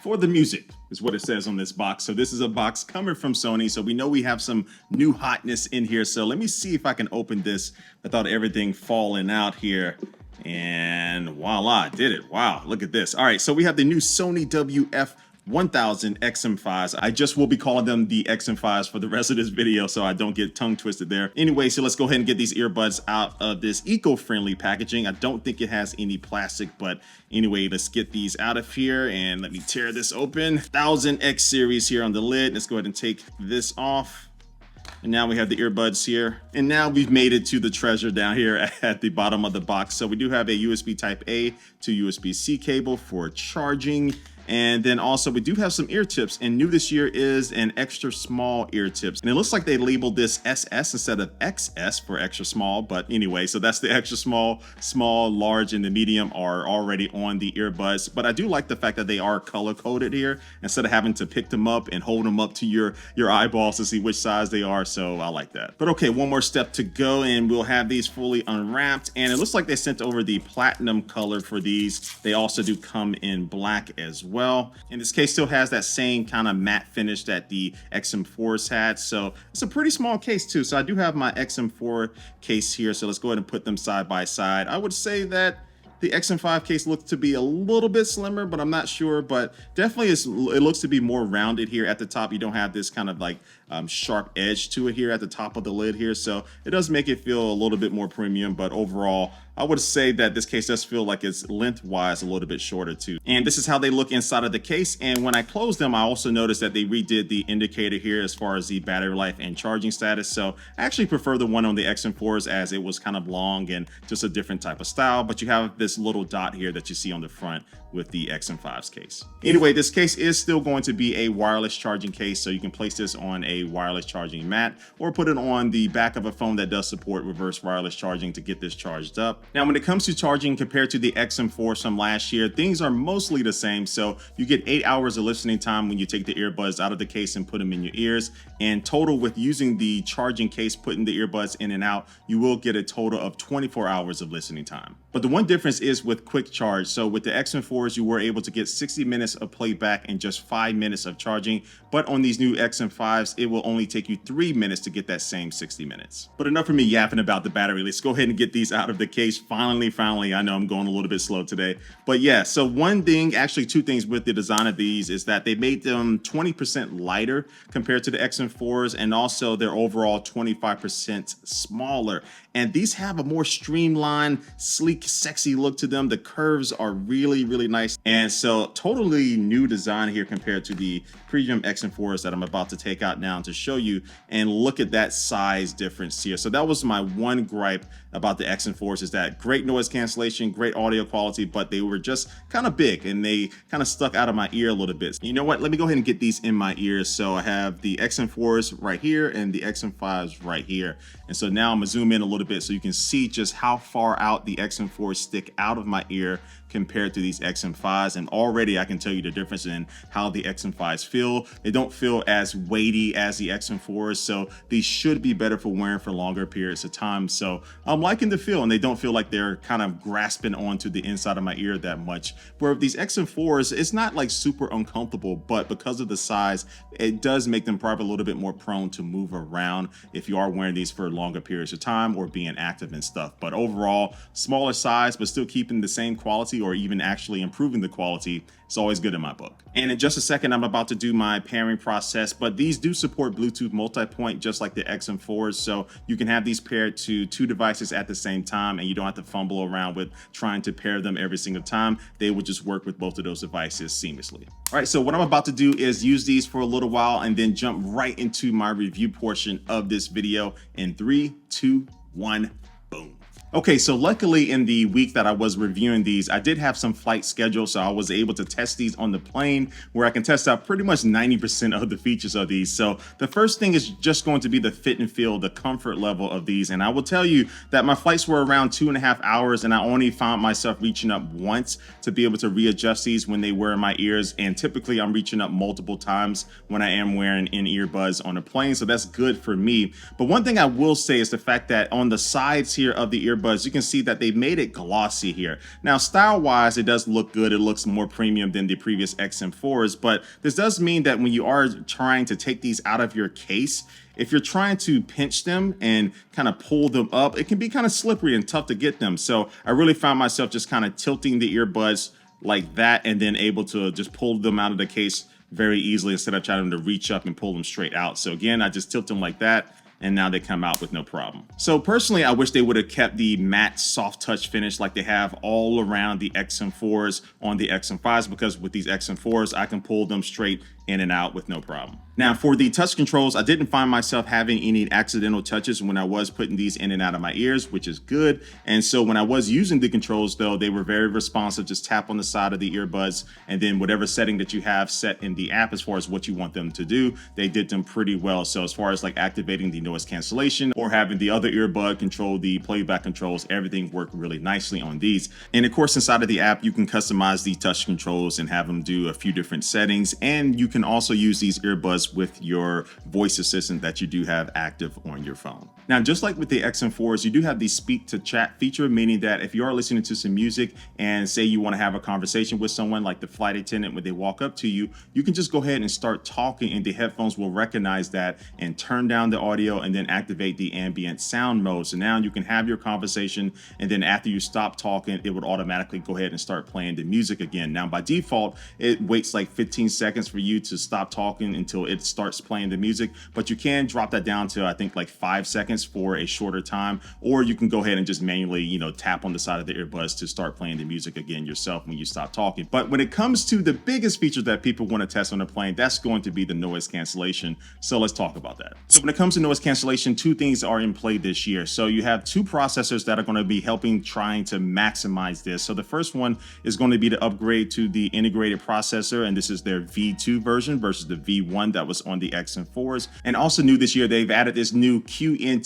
for the music is what it says on this box. So this is a box coming from Sony. So we know we have some new hotness in here. So let me see if I can open this without everything falling out here. And voila, did it. Wow, look at this. All right, so we have the new Sony WF-1000XM5s. I just will be calling them the XM5s for the rest of this video so I don't get tongue twisted there. Anyway, so let's go ahead and get these earbuds out of this eco-friendly packaging. I don't think it has any plastic, but anyway, let's get these out of here and let me tear this open. 1000X series here on the lid. Let's go ahead and take this off. And now we have the earbuds here. And now we've made it to the treasure down here at the bottom of the box. So we do have a USB type A to USB-C cable for charging. And then also we do have some ear tips, and new this year is an extra small ear tips. And it looks like they labeled this SS instead of XS for extra small, but anyway, so that's the extra small, large, and the medium are already on the earbuds. But I do like the fact that they are color coded here instead of having to pick them up and hold them up to your eyeballs to see which size they are. So I like that. But okay, one more step to go and we'll have these fully unwrapped. And it looks like they sent over the platinum color for these. They also do come in black as well. And this case still has that same kind of matte finish that the XM4s had. So it's a pretty small case too. So I do have my XM4 case here. So let's go ahead and put them side by side. I would say that the XM5 case looks to be a little bit slimmer, but I'm not sure. But definitely it looks to be more rounded here at the top. You don't have this kind of like sharp edge to it here at the top of the lid here. So it does make it feel a little bit more premium, but overall, I would say that this case does feel like it's lengthwise a little bit shorter too. And this is how they look inside of the case. And when I close them, I also noticed that they redid the indicator here as far as the battery life and charging status. So I actually prefer the one on the XM4s as it was kind of long and just a different type of style. But you have this little dot here that you see on the front with the XM5's case. Anyway, this case is still going to be a wireless charging case. So you can place this on a wireless charging mat or put it on the back of a phone that does support reverse wireless charging to get this charged up. Now, when it comes to charging compared to the XM4 from last year, things are mostly the same. So you get 8 hours of listening time when you take the earbuds out of the case and put them in your ears. And total with using the charging case, putting the earbuds in and out, you will get a total of 24 hours of listening time. But the one difference is with quick charge. So with the XM4s, you were able to get 60 minutes of playback and just 5 minutes of charging. But on these new XM5s, it will only take you 3 minutes to get that same 60 minutes. But enough of me yapping about the battery. Let's go ahead and get these out of the case. Finally, I know I'm going a little bit slow today. But yeah, so one thing, actually two things with the design of these is that they made them 20% lighter compared to the XM4s, and also they're overall 25% smaller. And these have a more streamlined, sleek, sexy look to them. The curves are really, really nice. And so totally new design here compared to the premium XM4s that I'm about to take out now to show you. And look at that size difference here. So that was my one gripe about the XM4s, is that great noise cancellation, great audio quality, but they were just kind of big and they kind of stuck out of my ear a little bit. You know what? Let me go ahead and get these in my ears. So I have the XM4s right here and the XM5s right here. And so now I'm gonna zoom in a little bit so you can see just how far out the XM4s stick out of my ear compared to these XM5s. And already I can tell you the difference in how the XM5s feel. They don't feel as weighty as the XM4s, so these should be better for wearing for longer periods of time. So I'm liking the feel, and they don't feel like they're kind of grasping onto the inside of my ear that much. Where with these XM4s, it's not like super uncomfortable, but because of the size, it does make them probably a little bit more prone to move around if you are wearing these for longer periods of time or being active and stuff. But overall, smaller size, but still keeping the same quality or even actually improving the quality. It's always good in my book. And in just a second, I'm about to do my pairing process, but these do support Bluetooth multi-point just like the XM4s. So you can have these paired to 2 devices at the same time, and you don't have to fumble around with trying to pair them every single time. They will just work with both of those devices seamlessly. All right, so what I'm about to do is use these for a little while and then jump right into my review portion of this video in 3, 2, 1, boom. Okay, so luckily in the week that I was reviewing these, I did have some flight schedule, so I was able to test these on the plane where I can test out pretty much 90% of the features of these. So the first thing is just going to be the fit and feel, the comfort level of these. And I will tell you that my flights were around 2.5 hours, and I only found myself reaching up once to be able to readjust these when they were in my ears. And typically I'm reaching up multiple times when I am wearing in-ear buds on a plane, so that's good for me. But one thing I will say is the fact that on the sides here of the earbuds, earbuds, you can see that they made it glossy here. Now, style-wise, it does look good. It looks more premium than the previous XM4s, but this does mean that when you are trying to take these out of your case, if you're trying to pinch them and kind of pull them up, it can be kind of slippery and tough to get them. So I really found myself just kind of tilting the earbuds like that and then able to just pull them out of the case very easily instead of trying to reach up and pull them straight out. So again, I just tilt them like that, and now they come out with no problem. So personally, I wish they would have kept the matte soft touch finish like they have all around the XM4s on the XM5s, because with these XM4s, I can pull them straight in and out with no problem. Now for the touch controls, I didn't find myself having any accidental touches when I was putting these in and out of my ears, which is good. And so when I was using the controls though, they were very responsive. Just tap on the side of the earbuds, and then whatever setting that you have set in the app as far as what you want them to do, they did them pretty well. So as far as like activating the noise cancellation or having the other earbud control the playback controls, everything worked really nicely on these. And of course, inside of the app, you can customize the touch controls and have them do a few different settings. And you can also use these earbuds with your voice assistant that you do have active on your phone. Now, just like with the XM4s, you do have the speak to chat feature, meaning that if you are listening to some music and say you want to have a conversation with someone like the flight attendant when they walk up to you, you can just go ahead and start talking, and the headphones will recognize that and turn down the audio and then activate the ambient sound mode. So now you can have your conversation, and then after you stop talking, it would automatically go ahead and start playing the music again. Now, by default, it waits like 15 seconds for you to stop talking until it starts playing the music, but you can drop that down to I think like 5 seconds for a shorter time, or you can go ahead and just manually, tap on the side of the earbuds to start playing the music again yourself when you stop talking. But when it comes to the biggest feature that people want to test on a plane, that's going to be the noise cancellation. So let's talk about that. So when it comes to noise cancellation, two things are in play this year. So you have two processors that are going to be helping trying to maximize this. So the first one is going to be the upgrade to the integrated processor, and this is their V2 version versus the V1 that was on the XM4s. And also new this year, they've added this new QN2E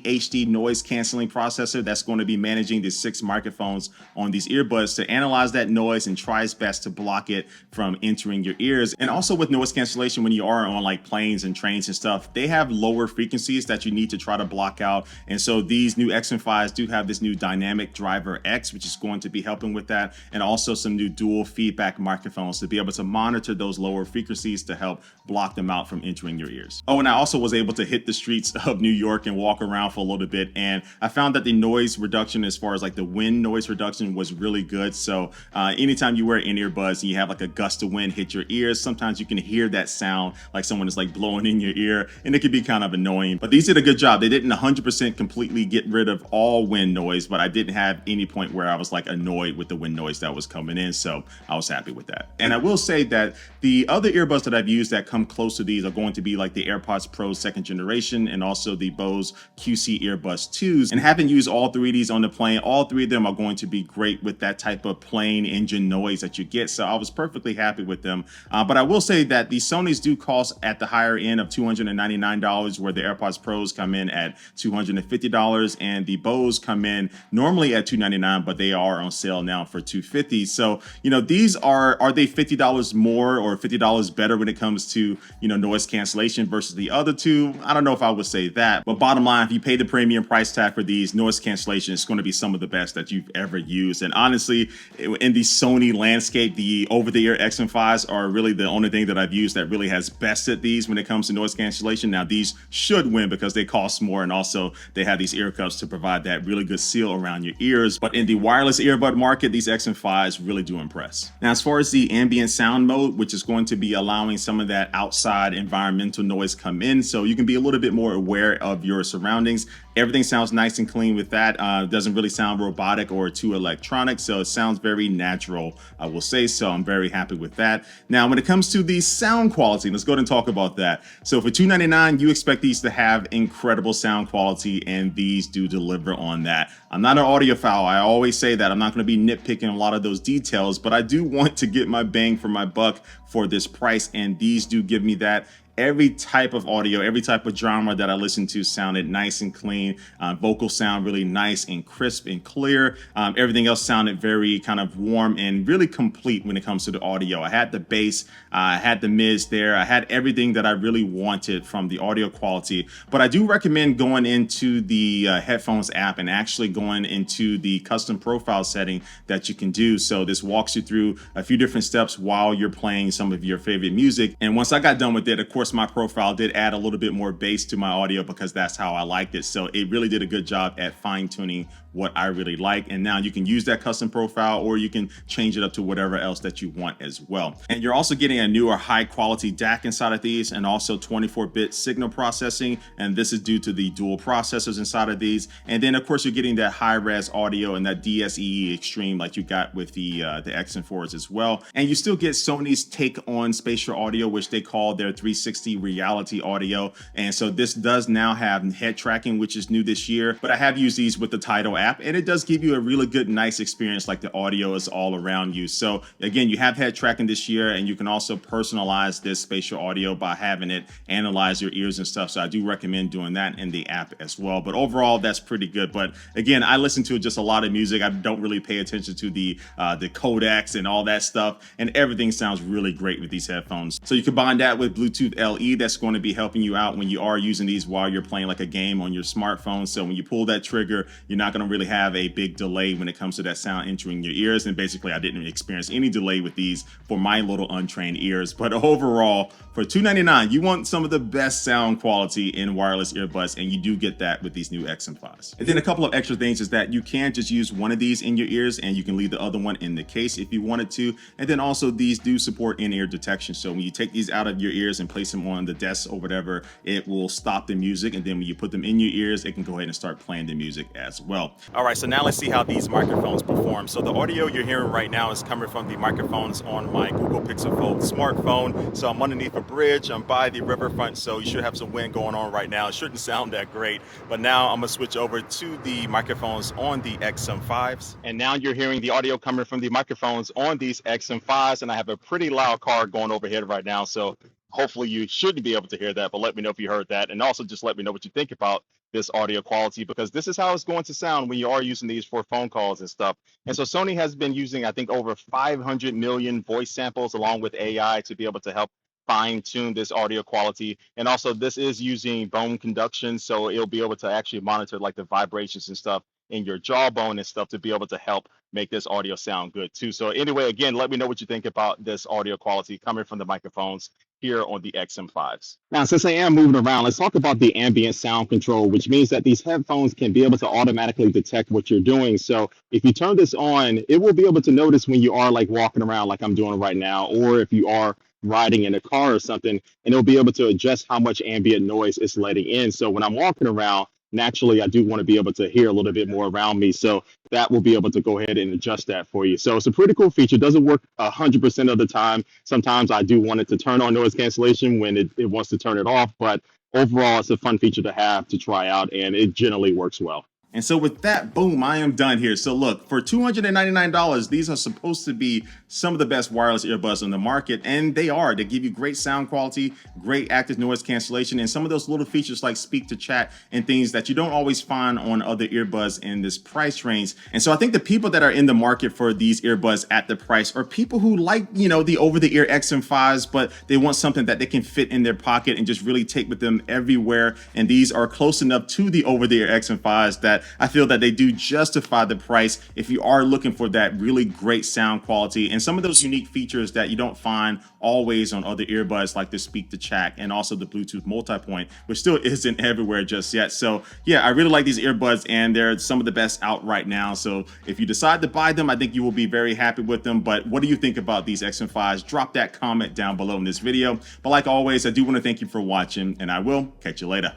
HD noise canceling processor that's going to be managing the 6 microphones on these earbuds to analyze that noise and try its best to block it from entering your ears. And also with noise cancellation, when you are on like planes and trains and stuff, they have lower frequencies that you need to try to block out. And so these new XM5s do have this new dynamic driver X, which is going to be helping with that, and also some new dual feedback microphones to be able to monitor those lower frequencies to help block them out from entering your ears. Oh, and I also was able to hit the streets of New York and walk around for a little bit, and I found that the noise reduction, as far as like the wind noise reduction, was really good. So anytime you wear in earbuds and you have like a gust of wind hit your ears, sometimes you can hear that sound like someone is like blowing in your ear, and it can be kind of annoying. But these did a good job. They didn't 100% completely get rid of all wind noise, but I didn't have any point where I was like annoyed with the wind noise that was coming in, so I was happy with that. And I will say that the other earbuds that I've used that come close to these are going to be like the AirPods Pro 2nd generation and also the Bose QC Earbuds 2s. And having used all three of these on the plane, all three of them are going to be great with that type of plane engine noise that you get. So I was perfectly happy with them. But I will say that the Sonys do cost at the higher end of $299, where the AirPods Pros come in at $250, and the Bose come in normally at $299, but they are on sale now for $250. So, these are they $50 more or $50 better when it comes to, noise cancellation versus the other two? I don't know if I would say that, but bottom line, if you pay the premium price tag for these, noise cancellation is going to be some of the best that you've ever used. And honestly, in the Sony landscape, the over-the-ear XM5s are really the only thing that I've used that really has bested these when it comes to noise cancellation. Now, these should win because they cost more, and also they have these ear cups to provide that really good seal around your ears. But in the wireless earbud market, these XM5s really do impress. Now, as far as the ambient sound mode, which is going to be allowing some of that outside environmental noise come in, so you can be a little bit more aware of your surroundings. Everything sounds nice and clean with that. It doesn't really sound robotic or too electronic, so it sounds very natural, I will say. So I'm very happy with that. Now, when it comes to the sound quality, let's go ahead and talk about that. So for $299, you expect these to have incredible sound quality, and these do deliver on that. I'm not an audiophile. I always say that. I'm not going to be nitpicking a lot of those details, but I do want to get my bang for my buck for this price, and these do give me that. every type of audio, every type of genre that I listened to sounded nice and clean. Vocals sound really nice and crisp and clear. Everything else sounded very kind of warm and really complete when it comes to the audio. I had the bass, I had the mids there, I had everything that I really wanted from the audio quality. But I do recommend going into the headphones app and actually going into the custom profile setting that you can do. So this walks you through a few different steps while you're playing some of your favorite music. And once I got done with it, of course, my profile did add a little bit more bass to my audio because that's how I liked it. So it really did a good job at fine-tuning what I really like. And now you can use that custom profile, or you can change it up to whatever else that you want as well. And you're also getting a newer high quality DAC inside of these, and also 24-bit signal processing. And this is due to the dual processors inside of these. And then of course you're getting that high res audio and that DSEE extreme like you got with the XM4s as well. And you still get Sony's take on spatial audio, which they call their 360 reality audio. And so this does now have head tracking, which is new this year. But I have used these with the Tidal app, and it does give you a really good, nice experience, like the audio is all around you. So again, you have head tracking this year, and you can also personalize this spatial audio by having it analyze your ears and stuff. So I do recommend doing that in the app as well. But overall, that's pretty good. But again, I listen to just a lot of music. I don't really pay attention to the codecs and all that stuff, and everything sounds really great with these headphones. So you combine that with Bluetooth LE, that's going to be helping you out when you are using these while you're playing like a game on your smartphone. So when you pull that trigger, you're not going to really have a big delay when it comes to that sound entering your ears. And basically I didn't experience any delay with these for my little untrained ears. But overall, for $299, you want some of the best sound quality in wireless earbuds, and you do get that with these new XM5s. And then a couple of extra things is that you can just use one of these in your ears, and you can leave the other one in the case if you wanted to. And then also these do support in-ear detection. So when you take these out of your ears and place them on the desk or whatever, it will stop the music. And then when you put them in your ears, it can go ahead and start playing the music as well. All right, so now let's see how these microphones perform. So the audio you're hearing right now is coming from the microphones on my Google Pixel Fold smartphone. So I'm underneath a bridge, I'm by the riverfront, so you should have some wind going on right now. It shouldn't sound that great, but now I'm gonna switch over to the microphones on the XM5s. And now you're hearing the audio coming from the microphones on these XM5s, and I have a pretty loud car going overhead right now, so hopefully you shouldn't be able to hear that, but let me know if you heard that. And also just let me know what you think about this audio quality, because this is how it's going to sound when you are using these for phone calls and stuff. And so Sony has been using, I think, over 500 million voice samples along with AI to be able to help fine tune this audio quality. And also this is using bone conduction, so it'll be able to actually monitor like the vibrations and stuff in your jawbone and stuff to be able to help make this audio sound good too. So anyway, again, let me know what you think about this audio quality coming from the microphones here on the XM5s. Now, since I am moving around, let's talk about the ambient sound control, which means that these headphones can be able to automatically detect what you're doing. So if you turn this on, it will be able to notice when you are like walking around like I'm doing right now, or if you are riding in a car or something, and it'll be able to adjust how much ambient noise it's letting in. So when I'm walking around, naturally, I do want to be able to hear a little bit more around me. So that will be able to go ahead and adjust that for you. So it's a pretty cool feature. It doesn't work 100% of the time. Sometimes I do want it to turn on noise cancellation when it wants to turn it off. But overall, it's a fun feature to have to try out, and it generally works well. And so with that, boom, I am done here. So look, for $299, these are supposed to be some of the best wireless earbuds on the market, and they are. They give you great sound quality, great active noise cancellation, and some of those little features like speak to chat and things that you don't always find on other earbuds in this price range. And so I think the people that are in the market for these earbuds at the price are people who like, you know, the over-the-ear XM5s, but they want something that they can fit in their pocket and just really take with them everywhere. And these are close enough to the over-the-ear XM5s that I feel that they do justify the price if you are looking for that really great sound quality and some of those unique features that you don't find always on other earbuds, like the speak to chat and also the Bluetooth multipoint, which still isn't everywhere just yet. So yeah, I really like these earbuds, and they're some of the best out right now. So if you decide to buy them, I think you will be very happy with them. But what do you think about these XM5s? Drop that comment down below in this video. But like always, I do want to thank you for watching, and I will catch you later.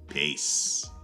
Peace.